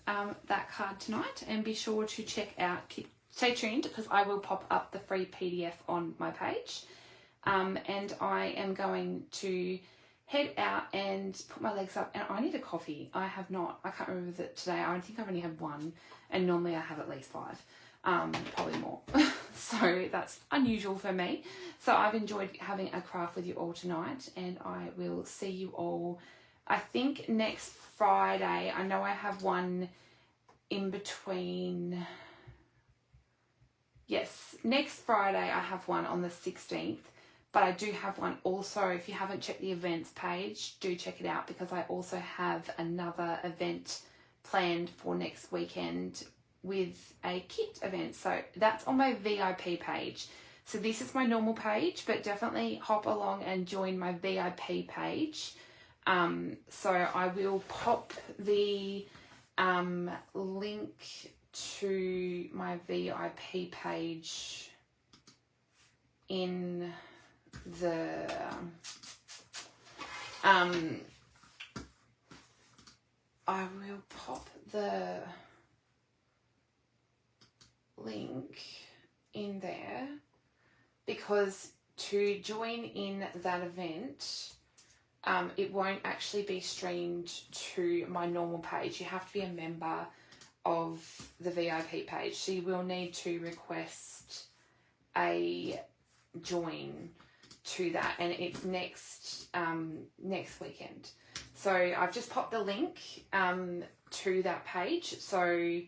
that card tonight, and be sure to check out, stay tuned, because I will pop up the free PDF on my page, and I am going to head out and put my legs up, and I need a coffee. I can't remember that today, I think I've only had 1, and normally I have at least 5. Probably more. So that's unusual for me. So I've enjoyed having a craft with you all tonight, and I will see you all, I think, next Friday. I know I have one in between. Yes, next Friday I have one on the 16th, but I do have one also. If you haven't checked the events page, do check it out, because I also have another event planned for next weekend with a kit event. So that's on my VIP page. So this is my normal page, but definitely hop along and join my VIP page. So I will pop the link to my VIP page in the I will pop the link in there, because to join in that event, it won't actually be streamed to my normal page. You have to be a member of the VIP page, so you will need to request a join to that, and it's next weekend. So I've just popped the link to that page, so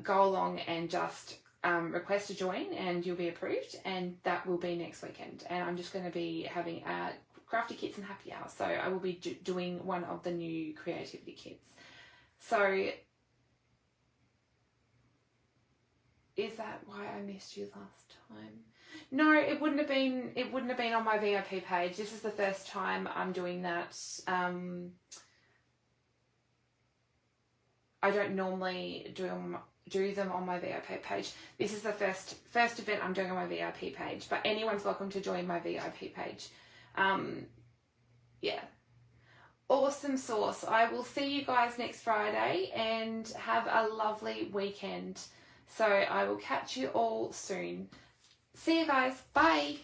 go along and just request a join, and you'll be approved, and that will be next weekend. And I'm just going to be having a crafty kits and happy hour, so I will be doing one of the new creativity kits. So is that why I missed you last time? No, it wouldn't have been on my VIP page. This is the first time I'm doing that. I don't normally do them on my VIP page. This is the first event I'm doing on my VIP page, but anyone's welcome to join my VIP page. Yeah. Awesome sauce. I will see you guys next Friday, and have a lovely weekend. So I will catch you all soon. See you guys. Bye.